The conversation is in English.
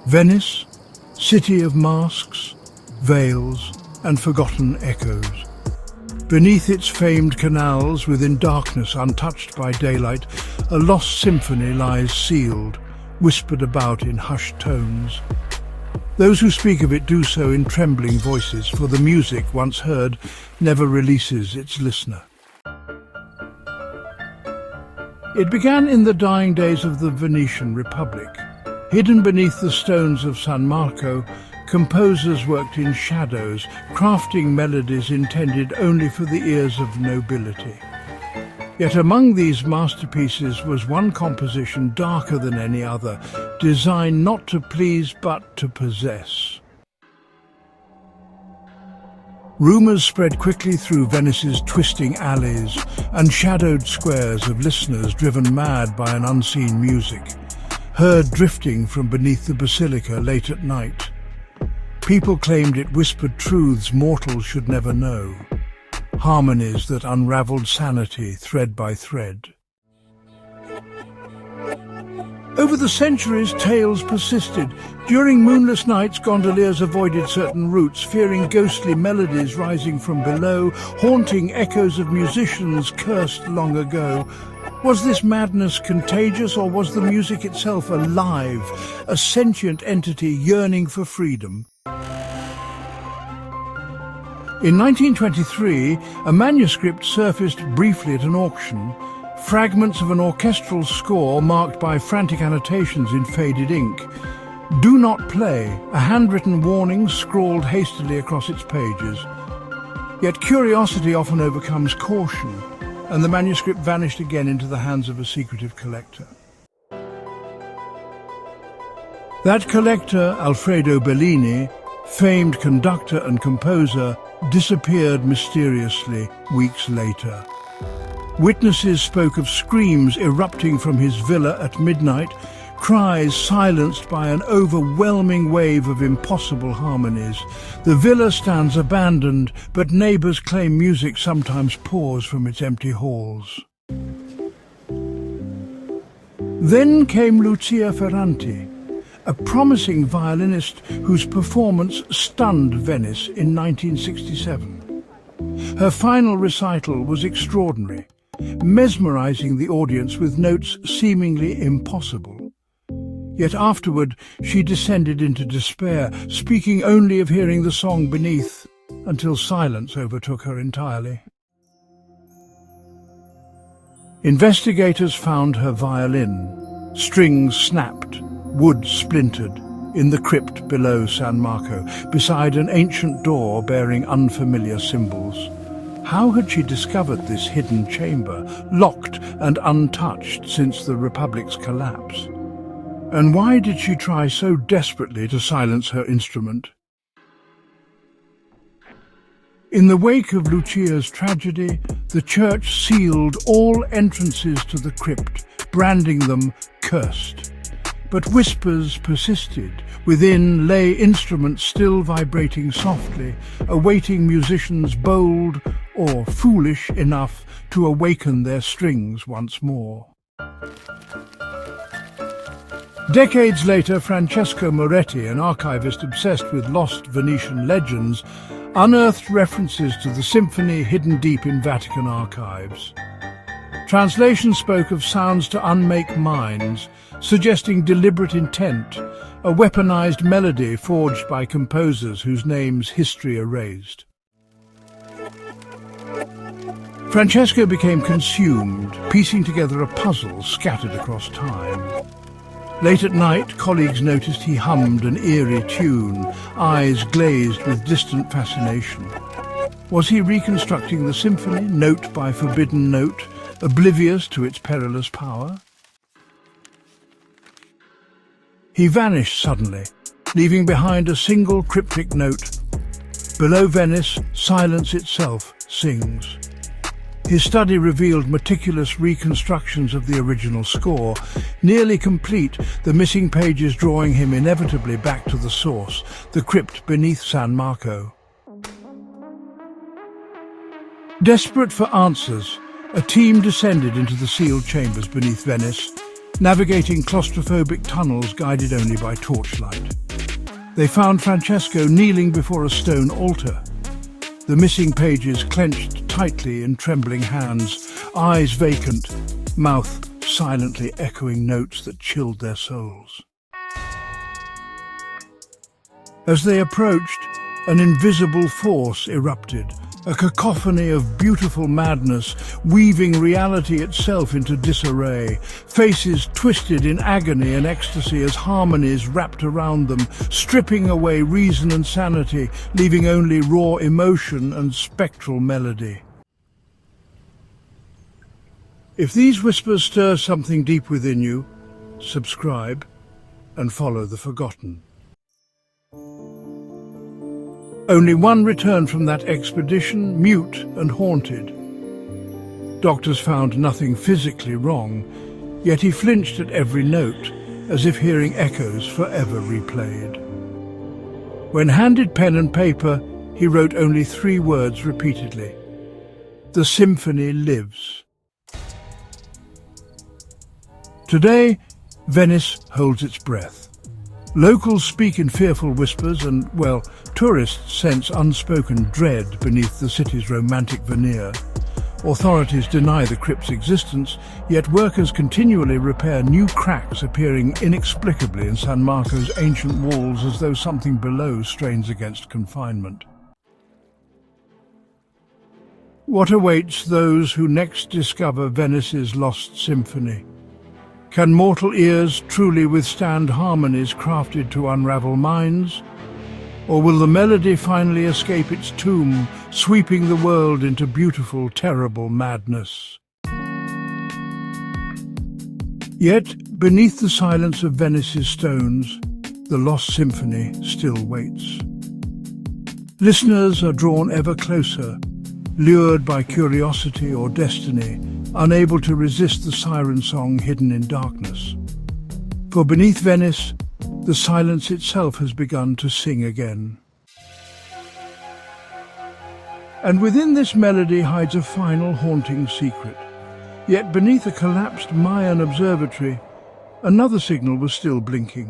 Venice, city of masks, veils, and forgotten echoes. Beneath its famed canals, within darkness untouched by daylight, a lost symphony lies sealed, whispered about in hushed tones. Those who speak of it do so in trembling voices, for the music, once heard, never releases its listener. It began in the dying days of the Venetian Republic. Hidden beneath the stones of San Marco, composers worked in shadows, crafting melodies intended only for the ears of nobility. Yet among these masterpieces was one composition darker than any other, designed not to please but to possess. Rumours spread quickly through Venice's twisting alleys and shadowed squares of listeners driven mad by an unseen music, heard drifting from beneath the Basilica late at night. People claimed it whispered truths mortals should never know, harmonies that unravelled sanity thread by thread. Over the centuries, tales persisted. During moonless nights, gondoliers avoided certain routes, fearing ghostly melodies rising from below, haunting echoes of musicians cursed long ago. Was this madness contagious, or was the music itself alive, a sentient entity yearning for freedom? In 1923, a manuscript surfaced briefly at an auction. Fragments of an orchestral score marked by frantic annotations in faded ink. "Do not play," a handwritten warning scrawled hastily across its pages. Yet curiosity often overcomes caution, and the manuscript vanished again into the hands of a secretive collector. That collector, Alfredo Bellini, famed conductor and composer, disappeared mysteriously weeks later. Witnesses spoke of screams erupting from his villa at midnight, cries silenced by an overwhelming wave of impossible harmonies. The villa stands abandoned, but neighbours claim music sometimes pours from its empty halls. Then came Lucia Ferranti, a promising violinist whose performance stunned Venice in 1967. Her final recital was extraordinary, mesmerizing the audience with notes seemingly impossible. Yet afterward she descended into despair, speaking only of hearing the song beneath, until silence overtook her entirely. Investigators found her violin, strings snapped, wood splintered, in the crypt below San Marco, beside an ancient door bearing unfamiliar symbols. How had she discovered this hidden chamber, locked and untouched since the Republic's collapse? And why did she try so desperately to silence her instrument? In the wake of Lucia's tragedy, the church sealed all entrances to the crypt, branding them cursed. But whispers persisted. Within lay instruments still vibrating softly, awaiting musicians bold or foolish enough to awaken their strings once more. Decades later, Francesco Moretti, an archivist obsessed with lost Venetian legends, unearthed references to the symphony hidden deep in Vatican archives. Translation spoke of sounds to unmake minds, suggesting deliberate intent, a weaponized melody forged by composers whose names history erased. Francesco became consumed, piecing together a puzzle scattered across time. Late at night, colleagues noticed he hummed an eerie tune, eyes glazed with distant fascination. Was he reconstructing the symphony, note by forbidden note, oblivious to its perilous power? He vanished suddenly, leaving behind a single cryptic note. Below Venice, silence itself sings. His study revealed meticulous reconstructions of the original score, nearly complete, the missing pages drawing him inevitably back to the source, the crypt beneath San Marco. Desperate for answers, a team descended into the sealed chambers beneath Venice. navigating claustrophobic tunnels guided only by torchlight. They found Francesco kneeling before a stone altar, the missing pages clenched tightly in trembling hands, eyes vacant, mouth silently echoing notes that chilled their souls. As they approached, an invisible force erupted, a cacophony of beautiful madness, weaving reality itself into disarray. Faces twisted in agony and ecstasy as harmonies wrapped around them, stripping away reason and sanity, leaving only raw emotion and spectral melody. If these whispers stir something deep within you, subscribe and follow the forgotten. Only one returned from that expedition, mute and haunted. Doctors found nothing physically wrong, yet he flinched at every note, as if hearing echoes forever replayed. When handed pen and paper, he wrote only 3 words repeatedly: "The symphony lives." Today, Venice holds its breath. Locals speak in fearful whispers and, well, tourists sense unspoken dread beneath the city's romantic veneer. Authorities deny the crypt's existence, yet workers continually repair new cracks appearing inexplicably in San Marco's ancient walls as though something below strains against confinement. What awaits those who next discover Venice's lost symphony? Can mortal ears truly withstand harmonies crafted to unravel minds? Or will the melody finally escape its tomb, sweeping the world into beautiful, terrible madness? Yet, beneath the silence of Venice's stones, the lost symphony still waits. Listeners are drawn ever closer, lured by curiosity or destiny, unable to resist the siren song hidden in darkness. For beneath Venice, the silence itself has begun to sing again. And within this melody hides a final haunting secret. Yet beneath a collapsed Mayan observatory, another signal was still blinking.